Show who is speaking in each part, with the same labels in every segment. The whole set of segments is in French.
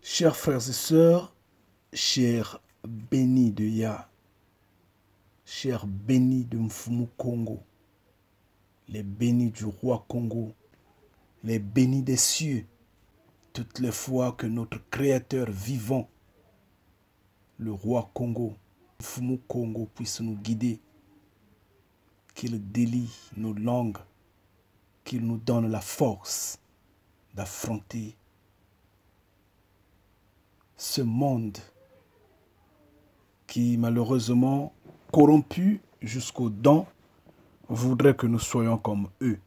Speaker 1: Chers frères et sœurs, chers bénis de Yah, chers bénis de Mfumu Congo, les bénis du roi Congo, les bénis des cieux, toutes les fois que notre Créateur vivant, le roi Congo, Mfumu Congo, puisse nous guider, qu'il délie nos langues, qu'il nous donne la force d'affronter ce monde qui malheureusement corrompu jusqu'aux dents voudrait que nous soyons comme eux.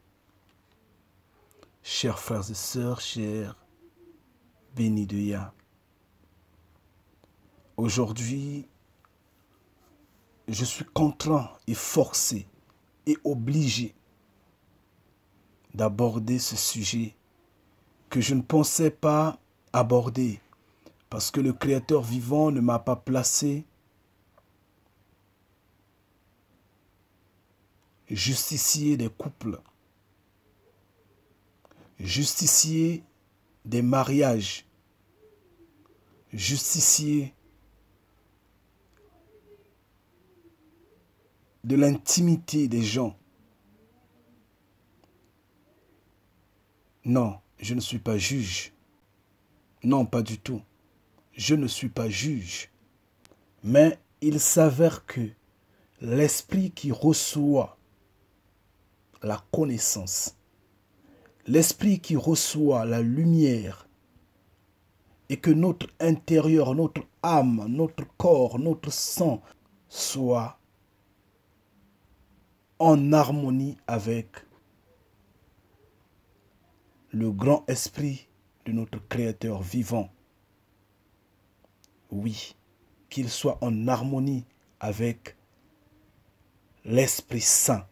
Speaker 1: Chers frères et sœurs, chers bénis de Yah, aujourd'hui, je suis contraint et forcé et obligé d'aborder ce sujet que je ne pensais pas aborder parce que le Créateur vivant ne m'a pas placé justicier des couples, justicier des mariages, justicier de l'intimité des gens. Non, je ne suis pas juge. Non, pas du tout. Je ne suis pas juge. Mais il s'avère que l'esprit qui reçoit la connaissance, l'esprit qui reçoit la lumière, et que notre intérieur, notre âme, notre corps, notre sang soit en harmonie avec le grand esprit de notre Créateur vivant. Oui, qu'il soit en harmonie avec l'Esprit Saint,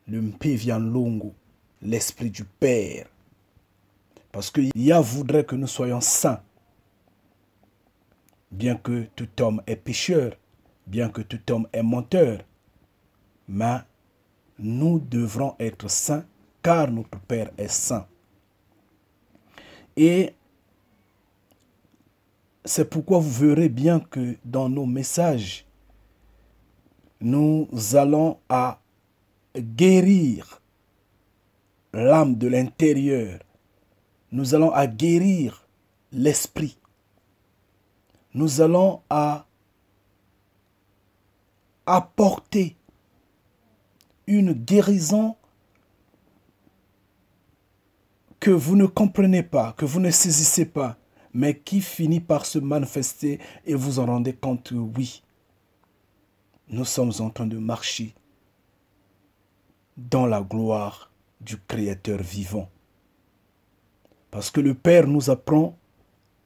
Speaker 1: le Mpevian Longo, l'Esprit du Père. Parce que Yah voudrait que nous soyons saints. Bien que tout homme est pécheur, bien que tout homme est menteur, mais nous devrons être saints car notre Père est saint. Et c'est pourquoi vous verrez bien que dans nos messages, nous allons à guérir l'âme de l'intérieur. Nous allons à guérir l'esprit. Nous allons à apporter une guérison que vous ne comprenez pas, que vous ne saisissez pas, mais qui finit par se manifester et vous en rendez compte, oui, nous sommes en train de marcher dans la gloire du Créateur vivant. Parce que le Père nous apprend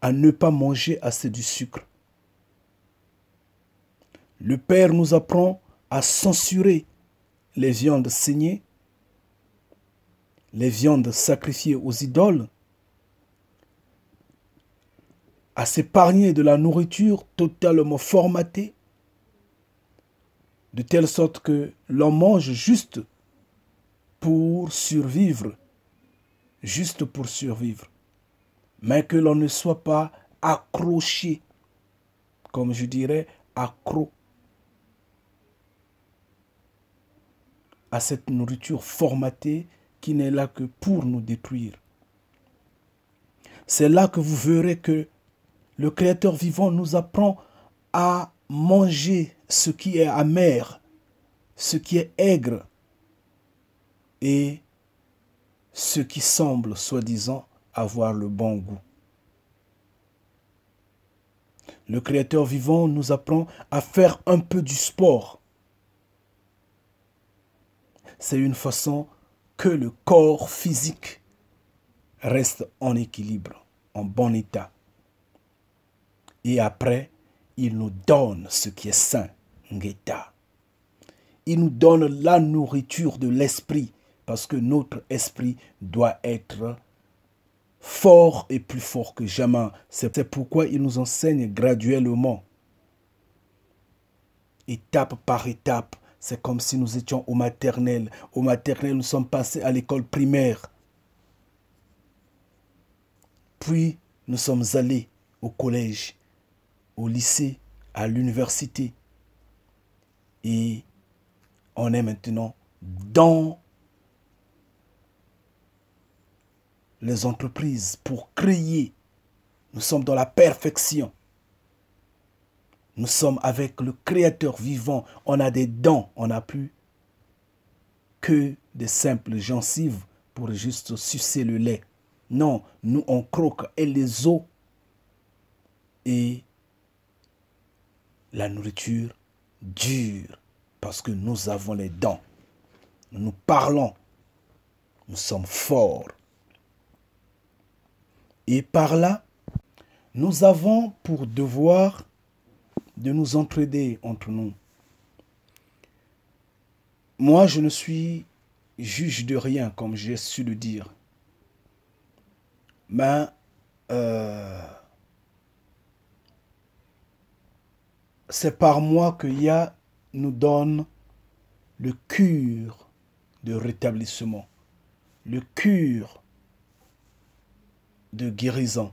Speaker 1: à ne pas manger assez du sucre. Le Père nous apprend à censurer les viandes saignées, les viandes sacrifiées aux idoles, à s'épargner de la nourriture totalement formatée, de telle sorte que l'on mange juste pour survivre, mais que l'on ne soit pas accroché, comme je dirais, accro à cette nourriture formatée qui n'est là que pour nous détruire. C'est là que vous verrez que le Créateur vivant nous apprend à manger ce qui est amer, ce qui est aigre et ce qui semble, soi-disant, avoir le bon goût. Le Créateur vivant nous apprend à faire un peu du sport. C'est une façon que le corps physique reste en équilibre, en bon état. Et après, il nous donne ce qui est sain, Ngeta. Il nous donne la nourriture de l'esprit, parce que notre esprit doit être fort et plus fort que jamais. C'est pourquoi il nous enseigne graduellement, étape par étape. C'est comme si nous étions au maternel. Au maternel, nous sommes passés à l'école primaire. Puis, Nous sommes allés au collège, au lycée, à l'université. Et on est maintenant dans les entreprises pour créer. Nous sommes dans la perfection. Nous sommes avec le Créateur vivant. On a des dents. On n'a plus que des simples gencives pour juste sucer le lait. Non, nous on croque et les os et la nourriture dure parce que nous avons les dents. Nous parlons. Nous sommes forts. Et par là, nous avons pour devoir de nous entraider entre nous. Moi, je ne suis juge de rien, comme j'ai su le dire. Mais c'est par moi que Yah nous donne le cure de rétablissement, le cure de guérison.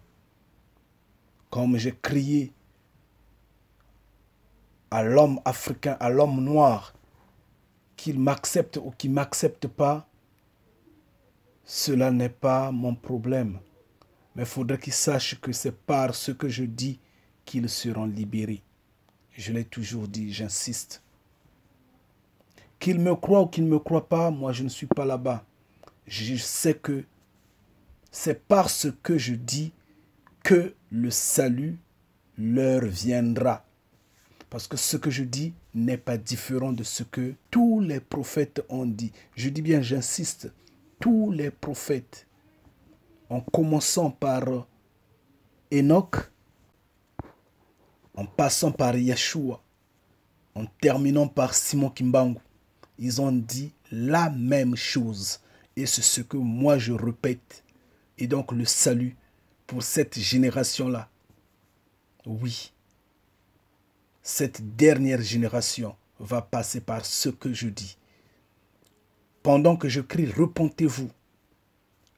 Speaker 1: Comme j'ai crié à l'homme africain, à l'homme noir, qu'il m'accepte ou qu'il ne m'accepte pas, cela n'est pas mon problème. Mais il faudrait qu'il sache que c'est par ce que je dis qu'ils seront libérés. Je l'ai toujours dit, j'insiste. Qu'il me croit ou qu'il ne me croit pas, moi je ne suis pas là-bas. Je sais que c'est parce que je dis que le salut leur viendra. Parce que ce que je dis n'est pas différent de ce que tous les prophètes ont dit. Je dis bien, j'insiste, tous les prophètes, en commençant par Enoch, en passant par Yeshua, en terminant par Simon Kimbangu, ils ont dit la même chose. Et c'est ce que moi je répète. Et donc le salut pour cette génération-là, oui, cette dernière génération va passer par ce que je dis. Pendant que je crie, repentez-vous,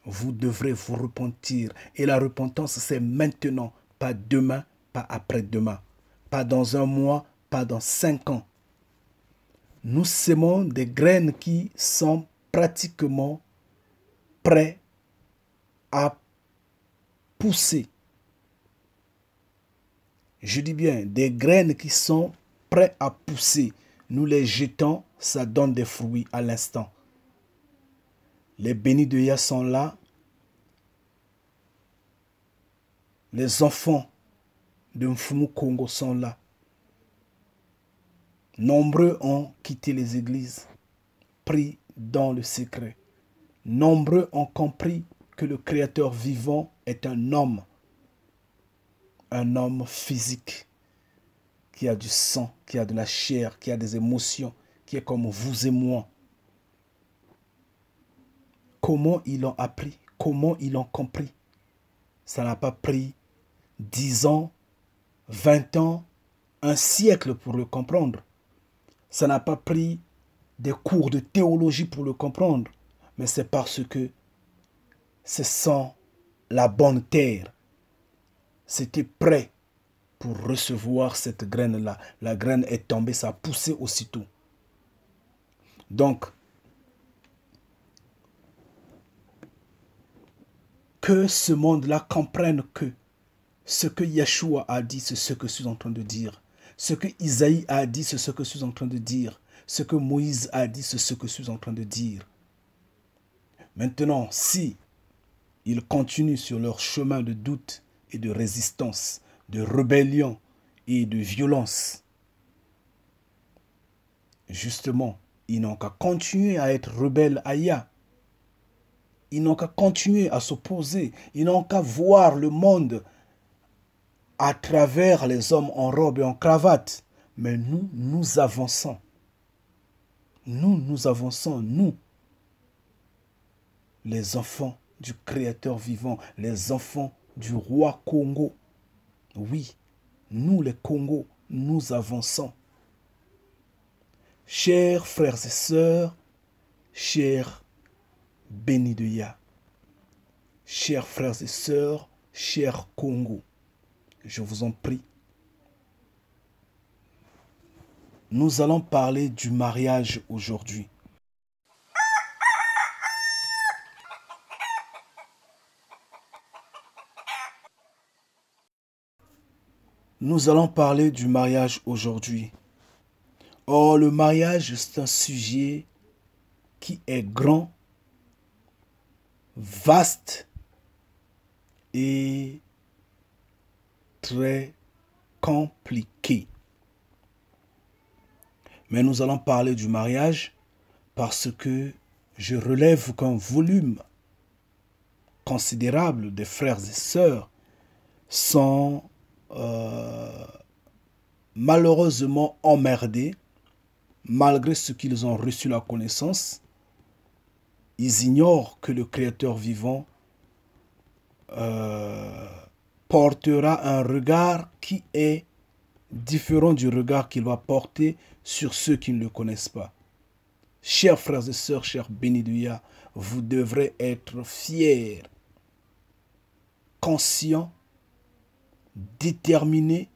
Speaker 1: vous devrez vous repentir. Et la repentance, c'est maintenant, pas demain, pas après-demain, pas dans un mois, pas dans 5 ans. Nous sémons des graines qui sont pratiquement prêtes à pousser. Je dis bien, des graines qui sont prêtes à pousser. Nous les jetons, ça donne des fruits à l'instant. Les bénis de Yah sont là. Les enfants de Mfumu Kongo sont là. Nombreux ont quitté les églises, pris dans le secret. Nombreux ont compris que le Créateur vivant est un homme physique, qui a du sang, qui a de la chair, qui a des émotions, qui est comme vous et moi. Comment ils l'ont appris? Comment ils l'ont compris? Ça n'a pas pris 10 ans, 20 ans, un siècle pour le comprendre. Ça n'a pas pris des cours de théologie pour le comprendre. Mais c'est parce que ce sont la bonne terre. C'était prêt pour recevoir cette graine-là. La graine est tombée, ça a poussé aussitôt. Donc, que ce monde-là comprenne que ce que Yeshua a dit, c'est ce que je suis en train de dire. Ce que Isaïe a dit, c'est ce que je suis en train de dire. Ce que Moïse a dit, c'est ce que je suis en train de dire. Maintenant, si ils continuent sur leur chemin de doute et de résistance, de rébellion et de violence, justement, ils n'ont qu'à continuer à être rebelles à Yah. Ils n'ont qu'à continuer à s'opposer. Ils n'ont qu'à voir le monde à travers les hommes en robe et en cravate. Mais nous, nous avançons. Nous avançons, nous, les enfants du Créateur vivant, les enfants du roi Congo. Oui, nous les Congos, nous avançons. Chers frères et sœurs, chers bénis de Yah, chers frères et sœurs cher Congo, je vous en prie. Nous allons parler du mariage aujourd'hui. Nous allons parler du mariage aujourd'hui. Or, le mariage, c'est un sujet qui est grand, vaste et très compliqué. Mais nous allons parler du mariage parce que je relève qu'un volume considérable de frères et sœurs sont malheureusement emmerdés malgré ce qu'ils ont reçu la connaissance. Ils ignorent que le Créateur vivant portera un regard qui est différent du regard qu'il va porter sur ceux qui ne le connaissent pas. Chers frères et sœurs, chers bénis de Yah, vous devrez être fiers, conscients, déterminés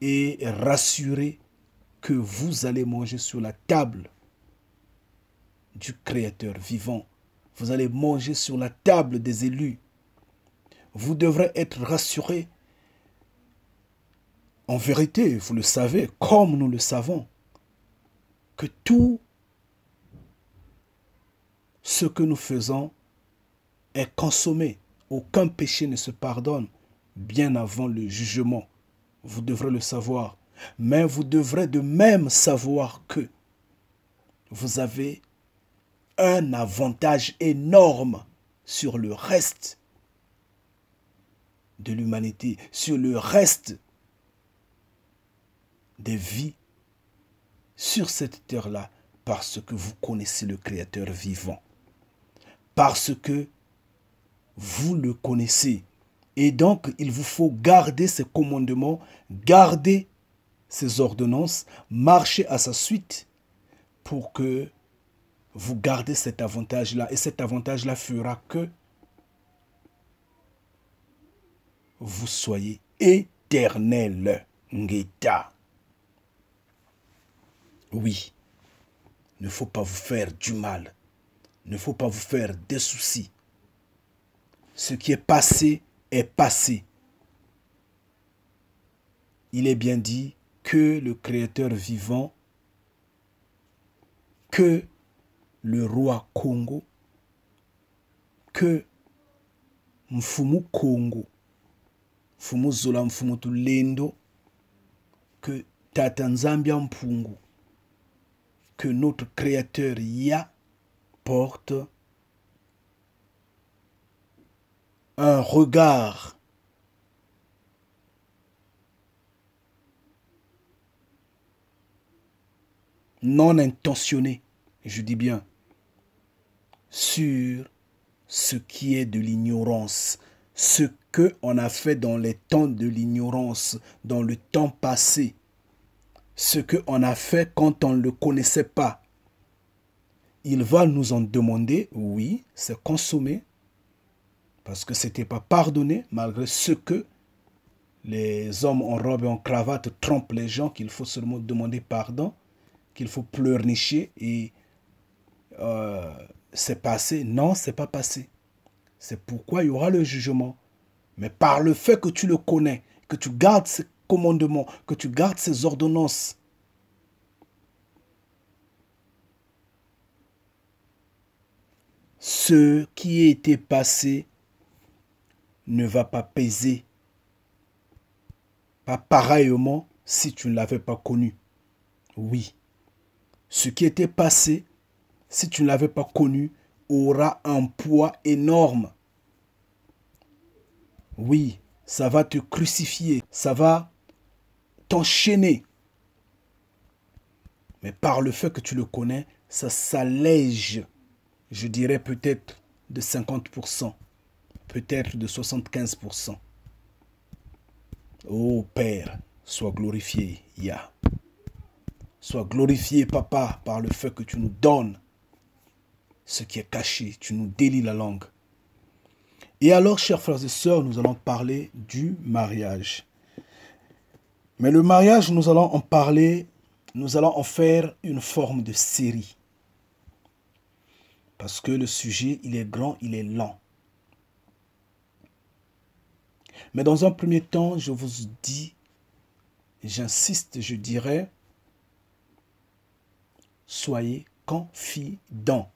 Speaker 1: et rassurés que vous allez manger sur la table du Créateur vivant. Vous allez manger sur la table des élus. Vous devrez être rassurés. En vérité, vous le savez, comme nous le savons, que tout ce que nous faisons est consommé. Aucun péché ne se pardonne bien avant le jugement. Vous devrez le savoir. Mais vous devrez de même savoir que vous avez un avantage énorme sur le reste de l'humanité, sur le reste des vies sur cette terre-là, parce que vous connaissez le Créateur vivant, parce que vous le connaissez. Et donc, il vous faut garder ses commandements, garder ses ordonnances, marcher à sa suite pour que vous gardez cet avantage-là. Et cet avantage-là fera que vous soyez éternel. Ngeta. Oui, il ne faut pas vous faire du mal. Il ne faut pas vous faire des soucis. Ce qui est passé est passé. Il est bien dit que le Créateur vivant, que le roi Congo, que Mfumu Congo, Mfumu Zola Mfumu Tulendo, que Tata Nzambia Mpungu, que notre Créateur Yah porte un regard non intentionné, je dis bien, sur ce qui est de l'ignorance, ce qu'on a fait dans les temps de l'ignorance, dans le temps passé, ce qu'on a fait quand on ne le connaissait pas. Il va nous en demander, oui, c'est consommé, parce que ce n'était pas pardonné, malgré ce que les hommes en robe et en cravate trompent les gens, qu'il faut seulement demander pardon, qu'il faut pleurnicher et c'est passé. Non, c'est pas passé. C'est pourquoi il y aura le jugement. Mais par le fait que tu le connais, que tu gardes ses commandements, que tu gardes ses ordonnances, ce qui était passé ne va pas peser, pas pareillement si tu ne l'avais pas connu. Oui, ce qui était passé, si tu ne l'avais pas connu, aura un poids énorme. Oui, ça va te crucifier, ça va t'enchaîner. Mais par le fait que tu le connais, ça s'allège, je dirais peut-être de 50%, peut-être de 75%. Oh Père, sois glorifié, Yah. Sois glorifié, Papa, par le fait que tu nous donnes ce qui est caché, tu nous délies la langue. Et alors, chers frères et sœurs, nous allons parler du mariage. Mais le mariage, nous allons en parler, nous allons en faire une forme de série. Parce que le sujet, il est grand, il est lent. Mais dans un premier temps, je vous dis, j'insiste, je dirais, soyez confidents.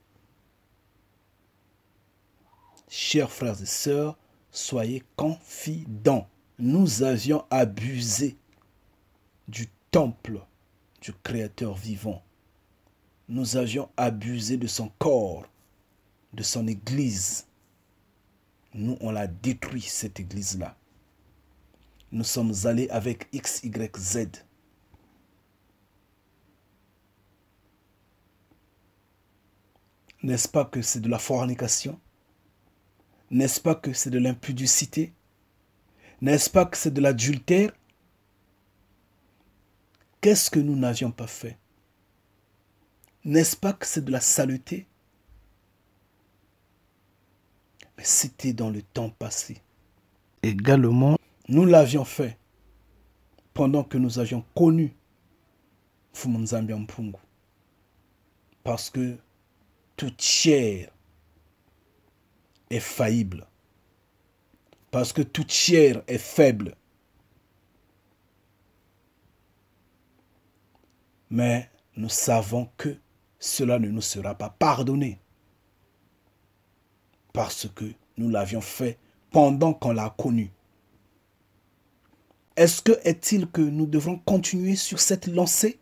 Speaker 1: Chers frères et sœurs, soyez confidents. Nous avions abusé du temple du Créateur vivant. Nous avions abusé de son corps, de son église. Nous, on l'a détruit, cette église-là. Nous sommes allés avec X, Y, Z. N'est-ce pas que c'est de la fornication? N'est-ce pas que c'est de l'impudicité? N'est-ce pas que c'est de l'adultère? Qu'est-ce que nous n'avions pas fait? N'est-ce pas que c'est de la saleté? Mais c'était dans le temps passé. Également, nous l'avions fait pendant que nous avions connu Fumunzambi Mpungu. Parce que toute chair est faillible. Parce que toute chair est faible. Mais nous savons que cela ne nous sera pas pardonné. Parce que nous l'avions fait pendant qu'on l'a connu. Est-il que nous devrons continuer sur cette lancée?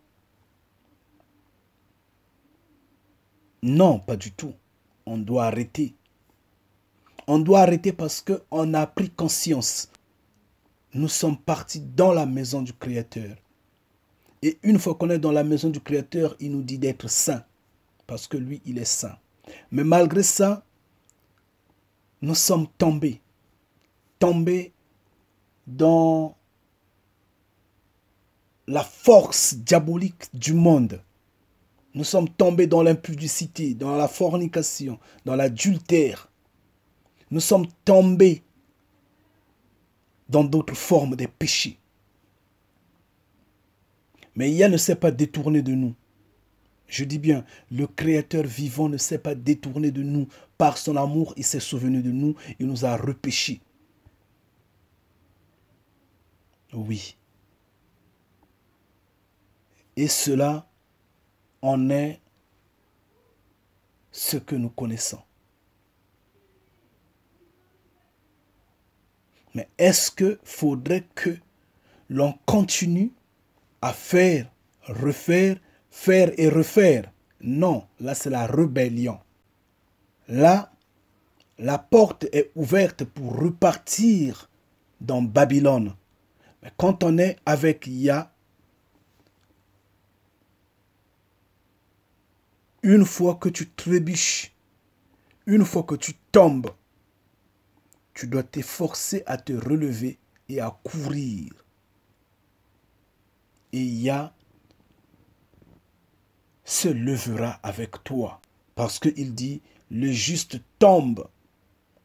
Speaker 1: Non, pas du tout. On doit arrêter. On doit arrêter parce qu'on a pris conscience. Nous sommes partis dans la maison du Créateur. Et une fois qu'on est dans la maison du Créateur, il nous dit d'être saint. Parce que lui, il est saint. Mais malgré ça, nous sommes tombés. Tombés dans la force diabolique du monde. Nous sommes tombés dans l'impudicité, dans la fornication, dans l'adultère. Nous sommes tombés dans d'autres formes des péchés. Mais Yah ne s'est pas détourné de nous. Je dis bien, le Créateur vivant ne s'est pas détourné de nous. Par son amour, il s'est souvenu de nous. Il nous a repêchés. Oui. Et cela en est ce que nous connaissons. Mais est-ce qu'il faudrait que l'on continue à faire, refaire, faire et refaire? Non, là c'est la rébellion. Là, la porte est ouverte pour repartir dans Babylone. Mais quand on est avec Yah, une fois que tu trébuches, une fois que tu tombes, tu dois t'efforcer à te relever et à courir. Et Yah se levera avec toi. Parce qu'il dit, le juste tombe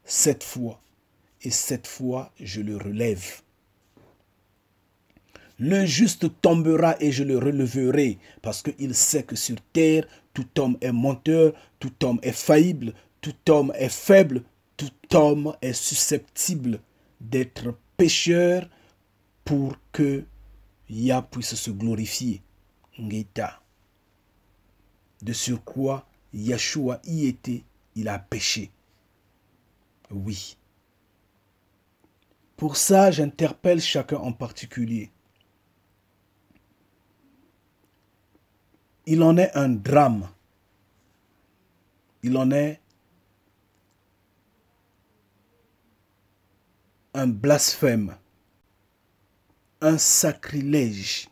Speaker 1: 7 fois. Et 7 fois, je le relève. Le juste tombera et je le releverai. Parce qu'il sait que sur terre, tout homme est menteur, tout homme est faillible, tout homme est faible, tout homme est susceptible d'être pécheur pour que Yah puisse se glorifier. Ngeta. De surcroît, Yeshua y était, il a péché. Oui. Pour ça, j'interpelle chacun en particulier. Il en est un drame. Il en est un blasphème, un sacrilège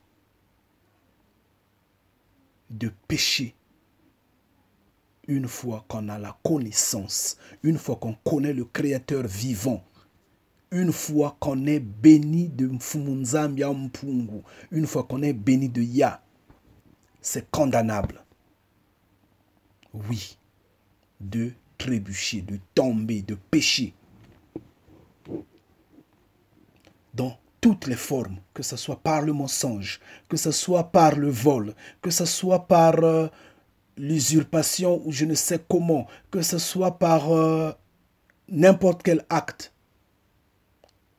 Speaker 1: de péché. Une fois qu'on a la connaissance, une fois qu'on connaît le Créateur vivant, une fois qu'on est béni de Mfumunzambi Mpungu, une fois qu'on est béni de Yah, c'est condamnable. Oui, de trébucher, de tomber, de pécher. dans toutes les formes, que ce soit par le mensonge, que ce soit par le vol, que ce soit par l'usurpation ou je ne sais comment, que ce soit par n'importe quel acte,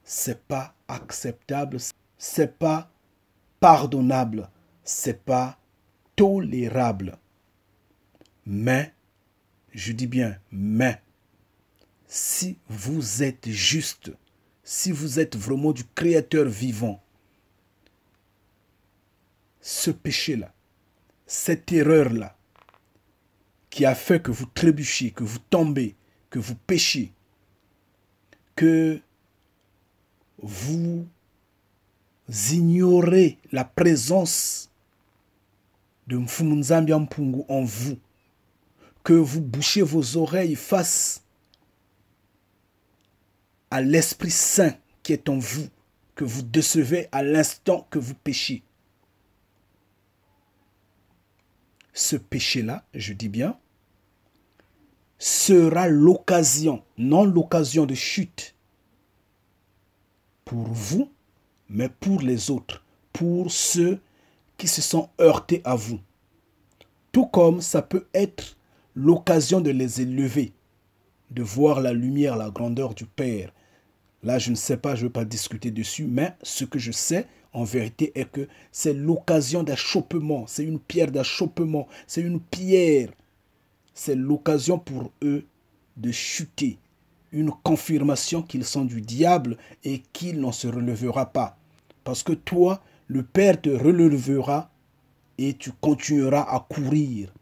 Speaker 1: c'est pas acceptable, c'est pas pardonnable, c'est pas tolérable. Mais, je dis bien, mais, si vous êtes juste, si vous êtes vraiment du Créateur vivant, ce péché-là, cette erreur-là, qui a fait que vous trébuchiez, que vous tombez, que vous péchiez, que vous ignorez la présence de Mfumunzambi Mpungu en vous, que vous bouchez vos oreilles face à l'Esprit Saint qui est en vous, que vous décevez à l'instant que vous péchez. Ce péché-là, je dis bien, sera l'occasion, non l'occasion de chute, pour vous, mais pour les autres, pour ceux qui se sont heurtés à vous. Tout comme ça peut être l'occasion de les élever, de voir la lumière, la grandeur du Père. Là, je ne sais pas, je ne veux pas discuter dessus, mais ce que je sais, en vérité, est que c'est l'occasion d'achoppement, c'est une pierre d'achoppement, c'est une pierre. C'est l'occasion pour eux de chuter, une confirmation qu'ils sont du diable et qu'il n'en se relèvera pas. Parce que toi, le Père te relèvera et tu continueras à courir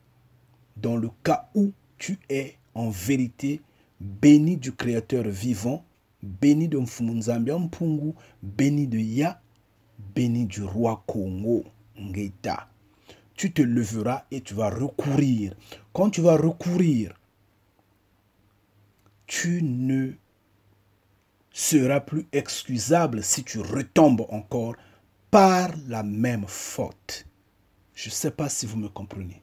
Speaker 1: dans le cas où tu es en vérité béni du Créateur vivant, béni de Mfumunzambi Mpungu, béni de Ya, béni du roi Congo, Ngeta. Tu te leveras et tu vas recourir. Quand tu vas recourir, tu ne seras plus excusable si tu retombes encore par la même faute. Je ne sais pas si vous me comprenez.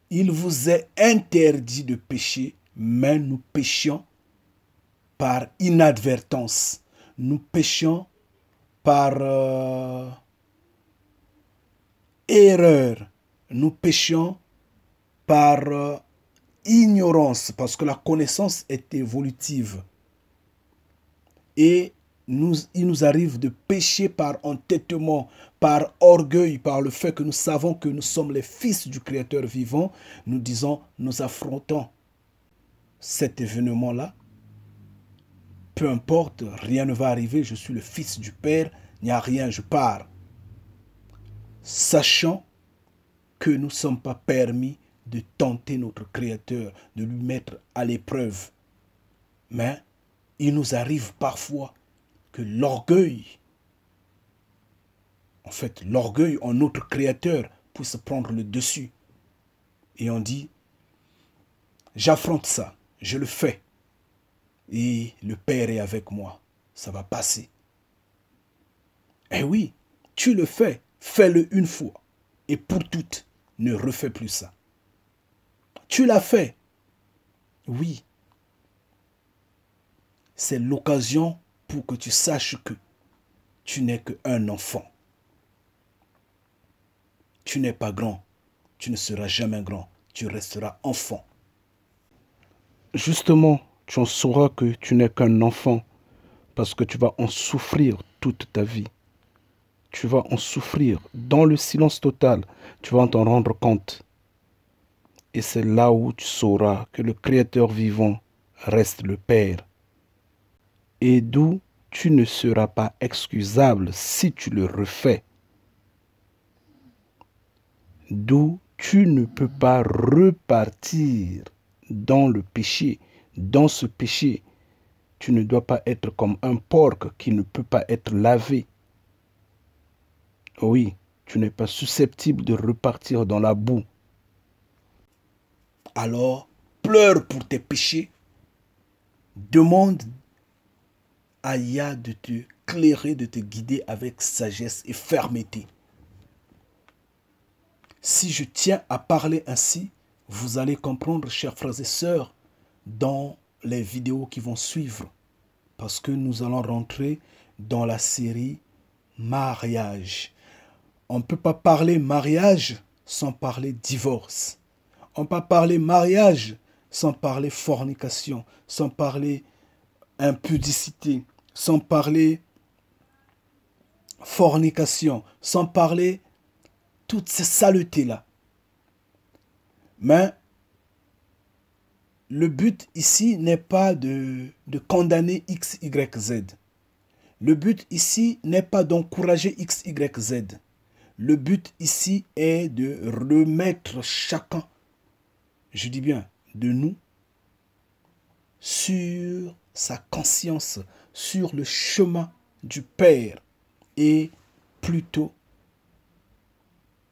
Speaker 1: Il vous est interdit de pécher, mais nous péchions par inadvertance. Nous péchions par erreur. Nous péchions par ignorance, parce que la connaissance est évolutive. Et il nous arrive de pécher par entêtement, par orgueil, par le fait que nous savons que nous sommes les fils du Créateur vivant. Nous disons, nous affrontons cet événement-là. Peu importe, rien ne va arriver, je suis le fils du Père, il n'y a rien, je pars. Sachant que nous ne sommes pas permis de tenter notre Créateur, de lui mettre à l'épreuve. Mais il nous arrive parfois que l'orgueil, en fait l'orgueil en notre Créateur puisse prendre le dessus. Et on dit, j'affronte ça, je le fais. Et le Père est avec moi, ça va passer. Eh oui, tu le fais, fais-le une fois. Et pour toutes, ne refais plus ça. Tu l'as fait. Oui. C'est l'occasion pour que tu saches que tu n'es qu'un enfant. Tu n'es pas grand. Tu ne seras jamais grand. Tu resteras enfant. Justement, tu en sauras que tu n'es qu'un enfant parce que tu vas en souffrir toute ta vie. Tu vas en souffrir dans le silence total. Tu vas t'en rendre compte. Et c'est là où tu sauras que le Créateur vivant reste le Père. Et d'où tu ne seras pas excusable si tu le refais. D'où tu ne peux pas repartir dans le péché. Dans ce péché, tu ne dois pas être comme un porc qui ne peut pas être lavé. Oui, tu n'es pas susceptible de repartir dans la boue. Alors, pleure pour tes péchés. Demande à Ya de te clairer, de te guider avec sagesse et fermeté. Si je tiens à parler ainsi, vous allez comprendre, chers frères et sœurs, dans les vidéos qui vont suivre parce que nous allons rentrer dans la série mariage. On ne peut pas parler mariage sans parler divorce. On ne peut pas parler mariage sans parler fornication, sans parler impudicité, sans parler fornication, sans parler toutes ces saletés-là. Mais le but ici n'est pas de condamner X, Y, Z. Le but ici n'est pas d'encourager X, Y, Z. Le but ici est de remettre chacun, je dis bien de nous, sur sa conscience, sur le chemin du Père et plutôt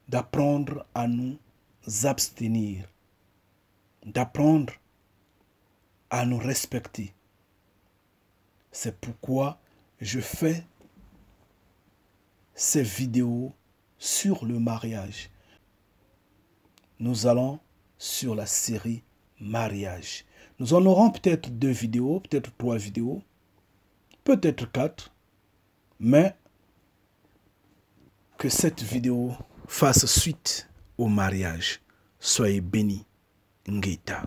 Speaker 1: d'apprendre à nous abstenir, d'apprendre à nous respecter. C'est pourquoi je fais ces vidéos sur le mariage. Nous allons sur la série mariage. Nous en aurons peut-être 2 vidéos, peut-être 3 vidéos, peut-être 4, mais que cette vidéo fasse suite au mariage. Soyez bénis. Ngeta.